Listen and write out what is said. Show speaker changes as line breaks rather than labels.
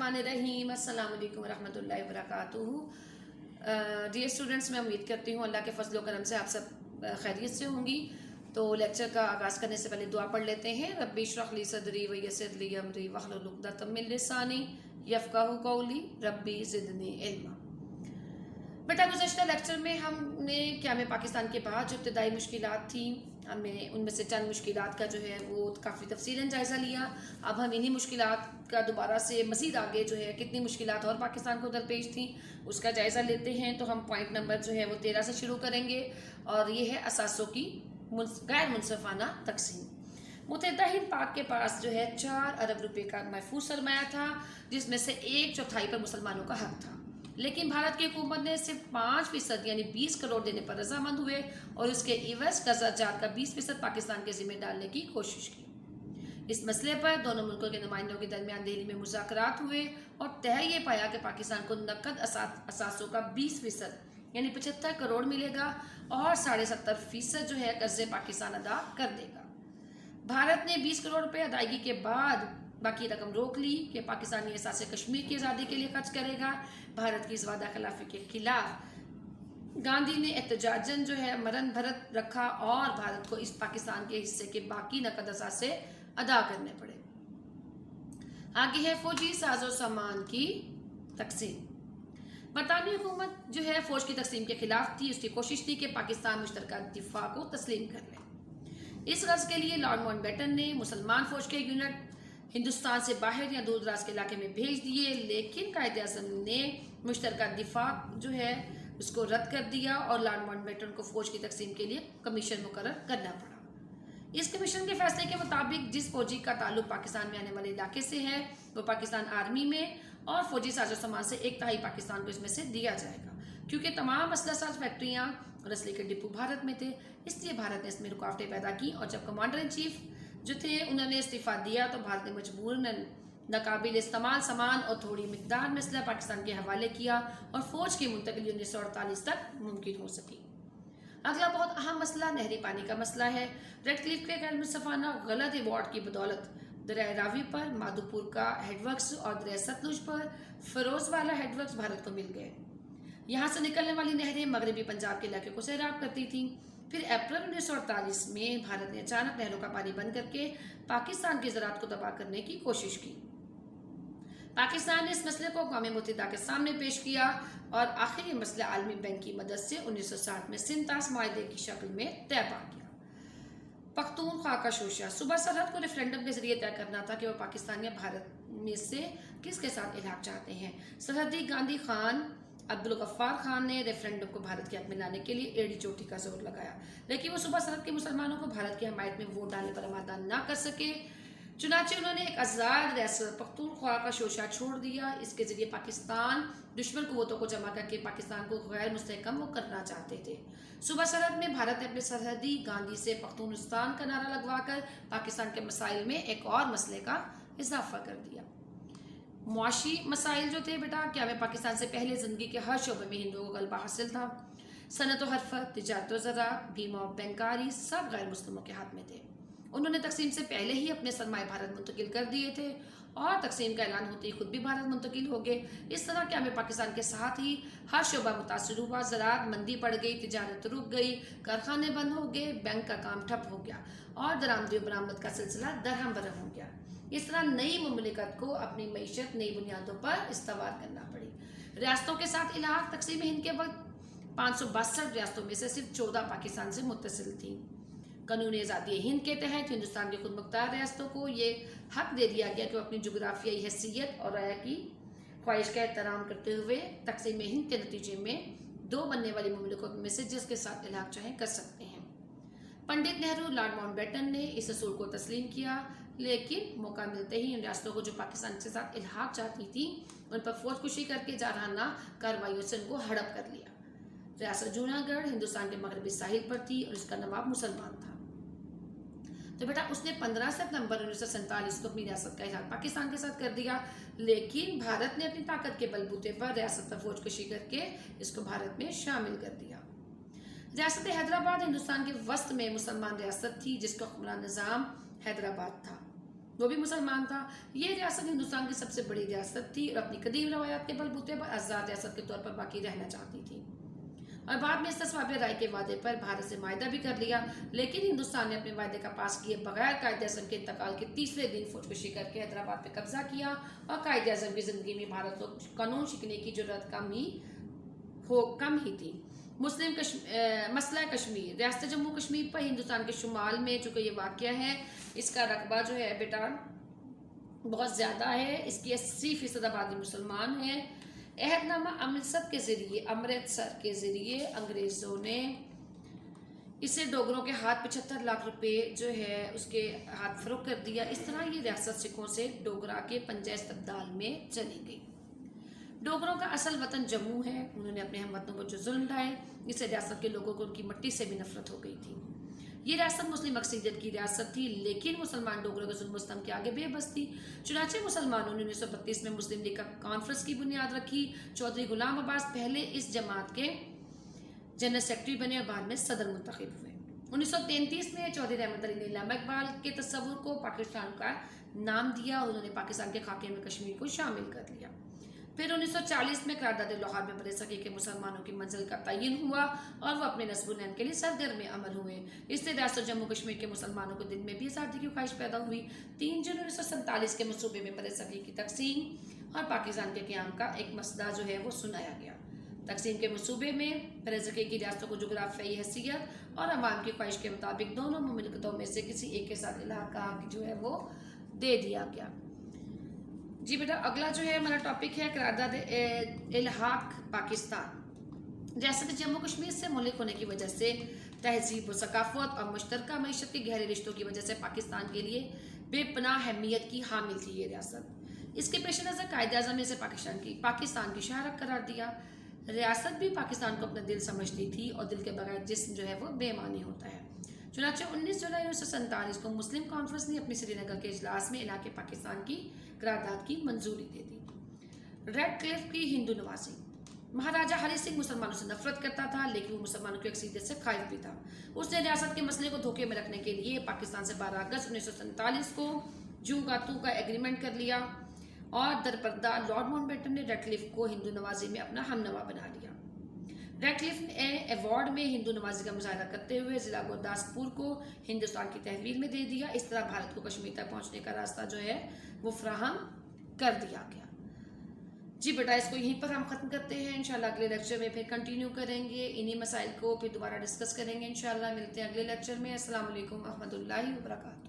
बिस्मिल्लाहिर्रहमानिर्रहीम। अस्सलाम वालेकुम रहमतुल्लाहि व बरकातुहू। डियर स्टूडेंट्स, मैं उम्मीद करती हूँ अल्लाह के फजल करम से आप सब खैरियत से होंगी। तो लेक्चर का आगाज़ करने से पहले दुआ पढ़ लेते हैं। रब्बी इश्रह ली सदरी व यस्सिर ली अमरी वहलुल उक़दतम मिन लिसानी यफ़क़हू क़ौली रब्बी ज़िदनी इल्मा। बेटा, गुज़श्ता लेक्चर में हमने क़याम पाकिस्तान के बाद जो इब्तिदाई मुश्किलात थी, हमें उनमें से चंद मुश्किलात का जो है वो काफ़ी तफसीलन जायज़ा लिया। अब हम इन्हीं मुश्किलात का दोबारा से मज़ीद आगे जो है कितनी मुश्किलात और पाकिस्तान को दरपेश थी उसका जायज़ा लेते हैं। तो हम पॉइंट नंबर जो है वो 13 से शुरू करेंगे और ये है असासों की गैर मुनसफ़ाना तकसीम। मुत्तहिदा हिंद पाक के पास जो है 4 अरब रुपए का महफूज सरमाया था, जिसमें से 1/4 पर मुसलमानों का हक था। लेकिन भारत की हुकूमत ने सिर्फ 5% यानी 20 करोड़ देने पर रजामंद हुए और उसके इवज़ कर्ज़ात का 20% पाकिस्तान के ज़िम्मे डालने की कोशिश की। इस मसले पर दोनों मुल्कों के नुमाइंदों के दरमियान दिल्ली में मुज़ाकरात हुए और तय ये पाया कि पाकिस्तान को नकद असासों का 20% यानी 75 करोड़ मिलेगा और 70.5% जो है कर्जे पाकिस्तान अदा कर देगा। भारत ने 20 करोड़ रुपए अदायगी के बाद बाकी रकम रोक ली कि पाकिस्तानी एहसास कश्मीर की आज़ादी के लिए खर्च करेगा। भारत की इस वादा खिलाफी के खिलाफ गांधी ने एहतजाजन जो है मरण भरत रखा और भारत को इस पाकिस्तान के हिस्से के बाकी नकद असासे अदा करने पड़े। आगे है फौजी साजो सामान की तकसीम। बरतानवी हुकूमत जो है फौज की तकसीम के खिलाफ थी। उसकी कोशिश थी कि पाकिस्तान मुश्तरका दिफा को तस्लीम कर ले। इस गर्ज के लिए लॉर्ड माउंटबेटन ने मुसलमान फौज के यूनिट हिंदुस्तान से बाहर या दूर दराज के इलाके में भेज दिए, लेकिन कायदे आज़म ने मुश्तरका दिफा जो है उसको रद्द कर दिया और लॉर्ड माउंटबेटन को फौज की तकसीम के लिए कमीशन मुकर्रर करना पड़ा। इस कमीशन के फैसले के मुताबिक जिस फौजी का ताल्लुक पाकिस्तान में आने वाले इलाके से है वो पाकिस्तान आर्मी में और फौजी साजो सामान से 1/3 पाकिस्तान को इसमें से दिया जाएगा। क्योंकि तमाम असला साज फैक्ट्रियाँ और असले के डिपो भारत में थे, इसलिए भारत ने इसमें रुकावटें पैदा की और जब कमांडर इन चीफ जो थे उन्होंने इस्तीफा दिया तो भारत ने मजबूरन नाकाबिल इस्तेमाल सामान और थोड़ी मिकदार में असला पाकिस्तान के हवाले किया और फौज की मुंतकिली 1948 तक मुमकिन हो सकी। अगला बहुत अहम मसला नहरी पानी का मसला है। रेड क्लिफ के गैर मुनसफाना गलत एवॉर्ड की बदौलत दरिया रावी पर माधोपुर का हेडवर्क्स और दरिया सतलुज पर फिरोज वाला हेडवर्क्स भारत को मिल गए। यहाँ से निकलने वाली नहरें मगरबी पंजाब के इलाके को सैराब करती थीं। फिर अप्रैल 1948 में भारत ने अचानक नहरों का पानी बंद करके पाकिस्तान की ज़राअत को तबाह करने की कोशिश की। पाकिस्तान ने इस मसले को अक़वाम मुत्तहिदा के सामने पेश किया और आखिर ये मसला आलमी बैंक की मदद से 1960 में सिंतास माहदे की शक्ल में तय पा गया। पख्तूनख्वा का शोशा। सूबा सरहद को रेफरेंडम के जरिए तय करना था कि वो पाकिस्तानी भारत में से किसके साथ इलाक़ चाहते हैं। सरहदी गांधी खान अब्दुल गफ्फार खान ने रेफरेंडम को भारत के हक में लाने के लिए एड़ी चोटी का जोर लगाया, लेकिन वो सूबा सरहद के मुसलमानों को भारत की हमायत में वोट डालने पर आमादा ना कर सके। चुनाचे उन्होंने एक आज़ाद रियासत पख्तूनख्वा का शोशा छोड़ दिया। इसके जरिए पाकिस्तान दुश्मन कुव्वतों को जमा करके पाकिस्तान को गैर मुस्तहकम वो करना चाहते थे। सूबा सरहद में भारत ने अपने सरहदी गांधी से पख्तूनिस्तान का नारा लगवाकर पाकिस्तान के मसाइल में एक और मसले का इजाफा कर दिया। मुआशी मसाइल जो थे बेटा, क्या में पाकिस्तान से पहले ज़िंदगी के हर शोबे में हिंदुओं को गलबा हासिल था। सनत व हरफत, तिजारत व ज़राअत, बीमा और बैंकारी सब गैर मुस्लिमों के हाथ में थे। उन्होंने तकसीम से पहले ही अपने सरमाए भारत मुंतकिल कर दिए थे और तकसीम का ऐलान होते ही खुद भी भारत मुंतकिल हो गए। इस तरह क्या में पाकिस्तान के साथ ही हर शोबा मुतासर हुआ। ज़राअत मंदी पड़ गई, तिजारत रुक गई, कारखाने बंद हो गए, बैंक का काम ठप हो गया और दरामदी व बरामद का सिलसिला दरहम बरहम हो गया। इस तरह नई मुमलिकत को अपनी मईशत नई बुनियादों पर इस्तवार करना पड़ी। रियासतों के साथ इलाक़ तकसीम हिंद के वक्त 562 रियासतों में से सिर्फ 14 पाकिस्तान से मुत्तसिल थीं। कानून आज़ादी हिंद के तहत हिंदुस्तान की खुद मुख्तार रियासतों को ये हक दे दिया गया कि वो अपनी जोग्राफियाई हैसियत और राय की ख्वाहिश का एहतराम करते हुए तकसीम हिंद के नतीजे में 2 बनने वाली मुमलिकत में से जिसके साथ इलाक़ चाहें कर सकते हैं। पंडित नेहरू लॉर्ड माउंटबेटन ने इस असूल को तस्लीम किया, लेकिन मौका मिलते ही इन रियासतों को जो पाकिस्तान के साथ इल्हाक चाहती थी उन पर फौजकुशी करके जारहाना कार्रवाइयों से उनको हड़प कर लिया। रियासत जूनागढ़ हिंदुस्तान के मगरबी साहिल पर थी और इसका नवाब मुसलमान था। तो बेटा उसने 15 सितंबर 1947 को अपनी रियासत का इल्हाक पाकिस्तान के साथ कर दिया, लेकिन भारत ने अपनी ताकत के बलबूते पर रियासत पर फौजकुशी करके इसको भारत में शामिल कर दिया। रियासत हैदराबाद हिंदुस्तान के वस्त में मुसलमान रियासत थी जिसका हुक्मरान निज़ाम हैदराबाद था। وہ بھی مسلمان تھا۔ یہ ریاست ہندوستان کی سب سے بڑی ریاست تھی اور اپنی قدیم روایات کے بلبوتے پر آزاد ریاست کے طور پر باقی رہنا چاہتی تھی، اور بعد میں اس تصویب رائے کے وعدے پر بھارت سے معاہدہ بھی کر لیا، لیکن ہندوستان نے اپنے وعدے کا پاس کیے بغیر قائد اعظم کے انتقال کے تیسرے دن خودکشی کر کے حیدرآباد پہ قبضہ کیا، اور قائد اعظم کی زندگی میں بھارت کو قانون شکنی کی جرات کم ہی تھی۔ مسئلہ کشمیر، ریاست جموں کشمیر پر ہندوستان کے شمال میں چونکہ یہ واقعہ ہے، اس کا رقبہ جو ہے بیٹا بہت زیادہ ہے، اس کی 80% آبادی مسلمان ہے۔ عہد نامہ امرتسر کے ذریعے انگریزوں نے اسے ڈوگروں کے ہاتھ 75 لاکھ روپے جو ہے اس کے ہاتھ فروخت کر دیا۔ اس طرح یہ ریاست سکھوں سے ڈوگرا کے پنجہ استبدال میں چلی گئی۔ ڈوگروں کا اصل وطن جموں ہے، انہوں نے اپنے ہم وطنوں پر جو ظلم ڈھائے، اس سے ریاست کے لوگوں کو ان کی مٹی سے بھی نفرت ہو گئی تھی۔ یہ ریاست مسلم اکثریت کی ریاست تھی، لیکن مسلمان ڈوگروں کے ظلم و ستم کے آگے بے بس تھی۔ چنانچہ مسلمانوں نے 1932 میں مسلم لیگ کانفرنس کی بنیاد رکھی۔ چودھری غلام عباس پہلے اس جماعت کے جنرل سیکرٹری بنے اور بعد میں صدر منتخب ہوئے۔ 1933 میں چودھری رحمت علی نے علامہ اقبال کے تصور کو پاکستان کا نام دیا اور انہوں نے پاکستان کے خاکے میں کشمیر کو شامل کر لیا۔ پھر 1940 میں قرارداد لاہور میں بر صغیر کے مسلمانوں کی منزل کا تعین ہوا اور وہ اپنے نصب العین کے لیے سرگرم عمل ہوئے۔ اس سے ریاست جموں کشمیر کے مسلمانوں کو دل میں بھی آزادی کی خواہش پیدا ہوئی۔ 3 جون 1947 کے منصوبے میں بر صغیر کی تقسیم اور پاکستان کے قیام کا ایک مسئلہ جو ہے وہ سنایا گیا۔ تقسیم کے منصوبے میں بر صغیر کی ریاستوں کو جغرافیائی حیثیت اور عوام کی خواہش کے مطابق دونوں مملکتوں میں سے کسی ایک کے ساتھ علاقہ جو ہے وہ دے دیا گیا۔ جی بیٹا اگلا جو ہے ہمارا ٹاپک ہے قرارداد الحاق پاکستان۔ ریاست جموں کشمیر سے ملک ہونے کی وجہ سے تہذیب و ثقافت اور مشترکہ معیشت کے گہرے رشتوں کی وجہ سے پاکستان کے لیے بے پناہ اہمیت کی حامل تھی یہ ریاست۔ اس کے پیش نظر قائد اعظم نے اسے پاکستان کی شہرک قرار دیا۔ ریاست بھی پاکستان کو اپنا دل سمجھتی تھی اور دل کے بغیر جسم جو ہے وہ بے معنی ہوتا ہے۔ چنانچہ 19 جولائی 1947 کو مسلم کانفرنس نے اپنی سری نگر کے اجلاس میں علاقے پاکستان کی قرارداد کی منظوری دے دی۔ ریڈ کلف کی ہندو نوازی، مہاراجہ ہری سنگھ مسلمانوں سے نفرت کرتا تھا، لیکن وہ مسلمانوں کی اکثریت سے خائف بھی تھا۔ اس نے ریاست کے مسئلے کو دھوکے میں رکھنے کے لیے پاکستان سے 12 اگست 1947 کو جو کا تو کا ایگریمنٹ کر لیا اور درپردہ لارڈ ماؤنٹ بیٹن نے ریڈ کلف کو ہندو نوازی میں اپنا ہم نوا بنا لیا۔ ریڈ کلف نے ایوارڈ میں ہندو نوازی کا مظاہرہ کرتے ہوئے ضلع گرداسپور کو ہندوستان کی تحویل میں دے دیا۔ اس طرح بھارت کو کشمیر تک پہنچنے کا راستہ جو ہے وہ فراہم کر دیا گیا۔ جی بیٹا اس کو یہیں پر ہم ختم کرتے ہیں، انشاءاللہ اگلے لیکچر میں پھر کنٹینیو کریں گے، انہی مسائل کو پھر دوبارہ ڈسکس کریں گے انشاءاللہ۔ ملتے ہیں اگلے لیکچر میں۔ السلام علیکم ورحمۃ اللہ وبرکاتہ۔